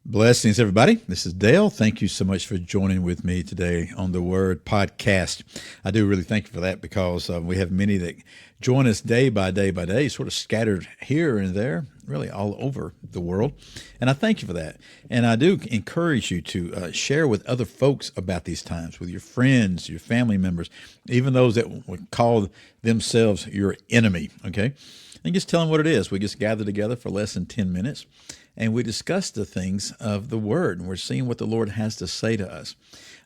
Blessings, everybody. This is Dale. Thank you so much for joining with me today on the Word Podcast. I do really thank you for that because we have many that join us day by day by day, sort of scattered here and there, really all over the world. And I thank you for that. And I do encourage you to share with other folks about these times, with your friends, your family members, even those that would call themselves your enemy, okay? And just tell them what it is. We just gather together for less than 10 minutes and we discuss the things of the Word, and we're seeing what the Lord has to say to us.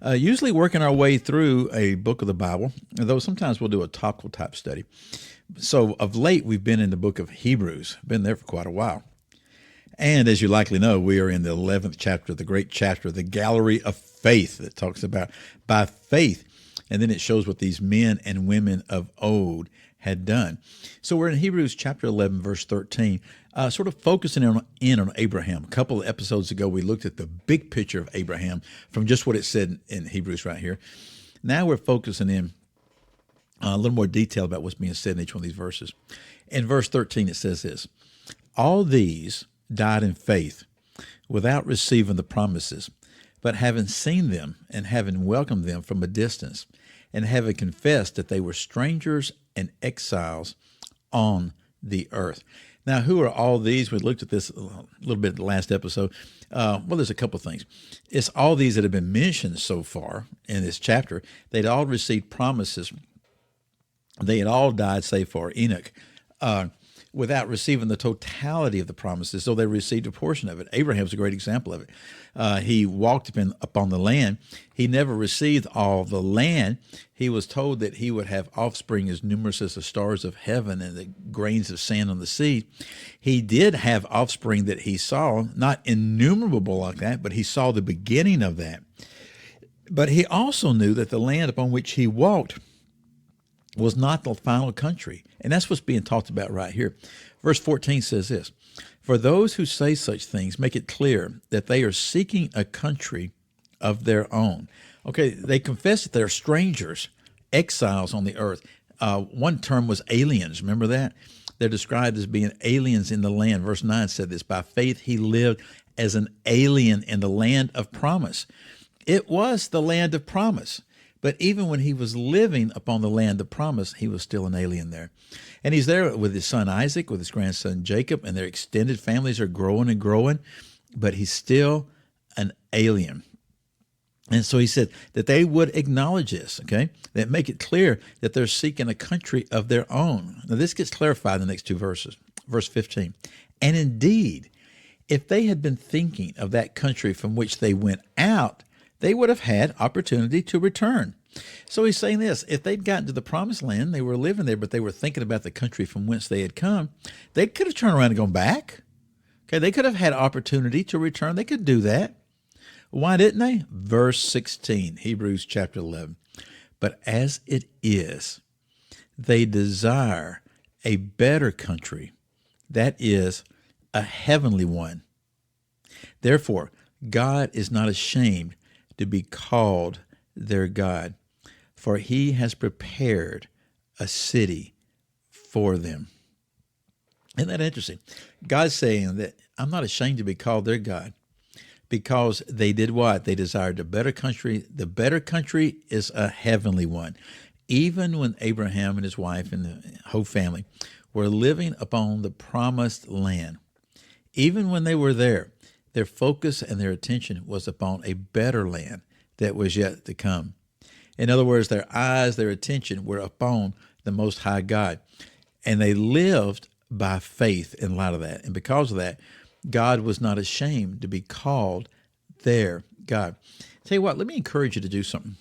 Usually working our way through a book of the Bible, though sometimes we'll do a topical type study. So of late, we've been in the book of Hebrews, been there for quite a while. And as you likely know, we are in the 11th chapter, the great chapter, the Gallery of Faith, that talks about by faith. And then it shows what these men and women of old had done. So we're in Hebrews chapter 11, verse 13, sort of focusing in on Abraham. A couple of episodes ago, we looked at the big picture of Abraham from just what it said in Hebrews right here. Now we're focusing in a little more detail about what's being said in each one of these verses. In verse 13, it says this: all these died in faith without receiving the promises, but having seen them and having welcomed them from a distance, and having confessed that they were strangers and exiles on the earth. Now, who are all these? We looked at this a little bit in the last episode. Well, there's a couple of things. It's all these that have been mentioned so far in this chapter. They'd all received promises. They had all died, save for Enoch, without receiving the totality of the promises, so they received a portion of it. Abraham's a great example of it. He walked upon the land. He never received all the land. He was told that he would have offspring as numerous as the stars of heaven and the grains of sand on the sea. He did have offspring that he saw, not innumerable like that, but he saw the beginning of that. But he also knew that the land upon which he walked was not the final country. And that's what's being talked about right here. Verse 14 says this: for those who say such things make it clear that they are seeking a country of their own. Okay, they confess that they're strangers, exiles on the earth. One term was aliens. Remember that? They're described as being aliens in the land. Verse 9 said this: by faith he lived as an alien in the land of promise. It was the land of promise. But even when he was living upon the land of promise, he was still an alien there. And he's there with his son Isaac, with his grandson Jacob, and their extended families are growing and growing, but he's still an alien. And so he said that they would acknowledge this, okay? That make it clear that they're seeking a country of their own. Now this gets clarified in the next two verses. Verse 15, and indeed, if they had been thinking of that country from which they went out, they would have had opportunity to return. So he's saying this: if they'd gotten to the promised land, they were living there, but they were thinking about the country from whence they had come, they could have turned around and gone back. Okay, they could have had opportunity to return. They could do that. Why didn't they? Verse 16, Hebrews chapter 11. But as it is, they desire a better country, that is, a heavenly one. Therefore, God is not ashamed to be called their God, for he has prepared a city for them. Isn't that interesting? God's saying that I'm not ashamed to be called their God, because they did what? They desired a better country. The better country is a heavenly one. Even when Abraham and his wife and the whole family were living upon the promised land, even when they were there, their focus and their attention was upon a better land that was yet to come. In other words, their eyes, their attention were upon the Most High God. And they lived by faith in light of that. And because of that, God was not ashamed to be called their God. Tell you what, let me encourage you to do something.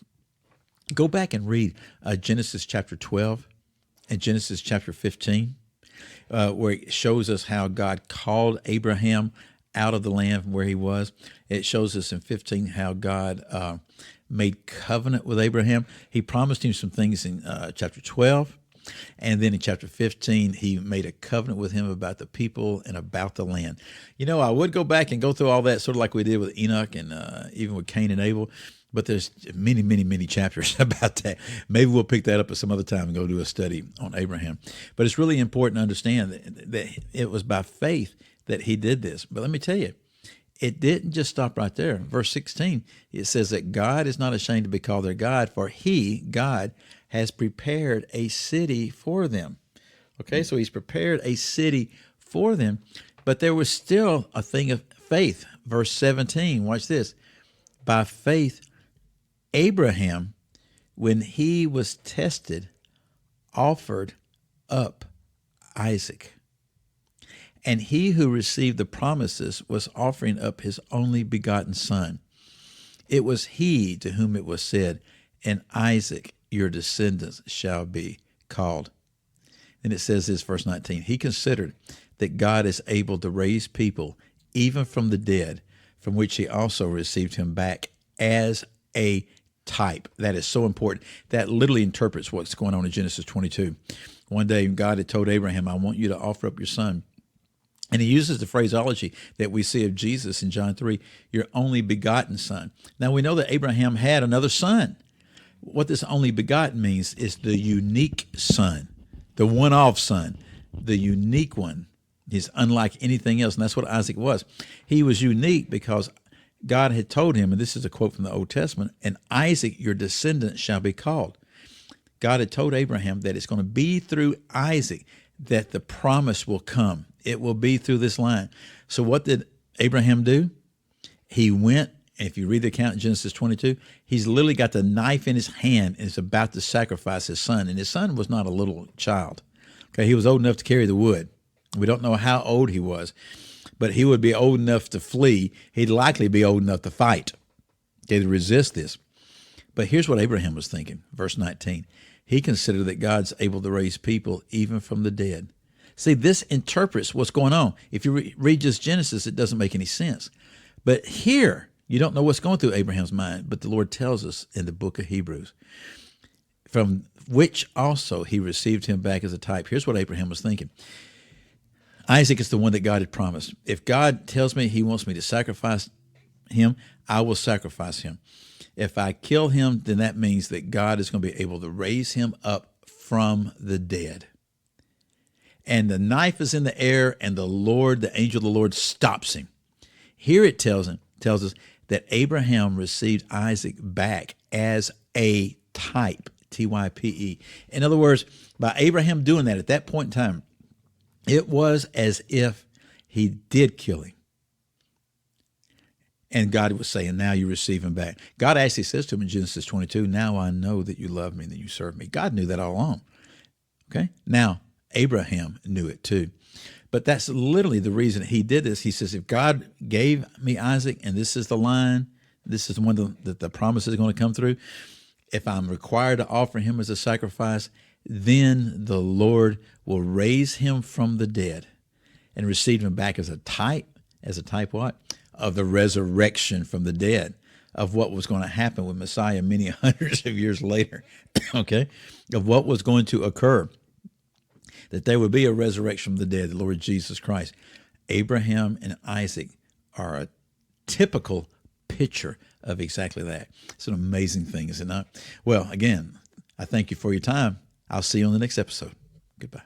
Go back and read Genesis chapter 12 and Genesis chapter 15, where it shows us how God called Abraham out of the land from where he was. It shows us in 15 how God made covenant with Abraham. He promised him some things in chapter 12. And then in chapter 15, he made a covenant with him about the people and about the land. You know, I would go back and go through all that, sort of like we did with Enoch and even with Cain and Abel. But there's many, many, many chapters about that. Maybe we'll pick that up at some other time and go do a study on Abraham. But it's really important to understand that it was by faith that he did this. But let me tell you, it didn't just stop right there. Verse 16, it says that God is not ashamed to be called their God, for he, God, has prepared a city for them. Okay, so he's prepared a city for them, but there was still a thing of faith. Verse 17, watch this. By faith, Abraham, when he was tested, offered up Isaac. And he who received the promises was offering up his only begotten son. It was he to whom it was said, "And Isaac, your descendants, shall be called." And it says this, verse 19, he considered that God is able to raise people even from the dead, from which he also received him back as a type. That is so important. That literally interprets what's going on in Genesis 22. One day, God had told Abraham, I want you to offer up your son. And he uses the phraseology that we see of Jesus in John 3, your only begotten son. Now, we know that Abraham had another son. What this only begotten means is the unique son, the one-off son, the unique one. He's unlike anything else, and that's what Isaac was. He was unique because God had told him, and this is a quote from the Old Testament, "And Isaac, your descendant, shall be called." God had told Abraham that it's going to be through Isaac that the promise will come. It will be through this line. So what did Abraham do? He went, and if you read the account in Genesis 22, he's literally got the knife in his hand and is about to sacrifice his son. And his son was not a little child. Okay, he was old enough to carry the wood. We don't know how old he was, but he would be old enough to flee. He'd likely be old enough to fight, okay, to resist this. But here's what Abraham was thinking, verse 19. He considered that God's able to raise people even from the dead. See, this interprets what's going on. If you read just Genesis, it doesn't make any sense. But here, you don't know what's going through Abraham's mind, but the Lord tells us in the book of Hebrews, from which also he received him back as a type. Here's what Abraham was thinking. Isaac is the one that God had promised. If God tells me he wants me to sacrifice him, I will sacrifice him. If I kill him, then that means that God is going to be able to raise him up from the dead. And the knife is in the air, and the Lord, the angel of the Lord, stops him. Here it tells us that Abraham received Isaac back as a type, T-Y-P-E. In other words, by Abraham doing that at that point in time, it was as if he did kill him. And God was saying, now you receive him back. God actually says to him in Genesis 22, now I know that you love me and that you serve me. God knew that all along. Okay? Now, Abraham knew it too. But that's literally the reason he did this. He says, if God gave me Isaac, and this is the line, this is the one that the promise is going to come through, if I'm required to offer him as a sacrifice, then the Lord will raise him from the dead and receive him back as a type what? Of the resurrection from the dead, of what was going to happen with Messiah many hundreds of years later, okay? Of what was going to occur, that there would be a resurrection from the dead, the Lord Jesus Christ. Abraham and Isaac are a typical picture of exactly that. It's an amazing thing, is it not? Well, again, I thank you for your time. I'll see you on the next episode. Goodbye.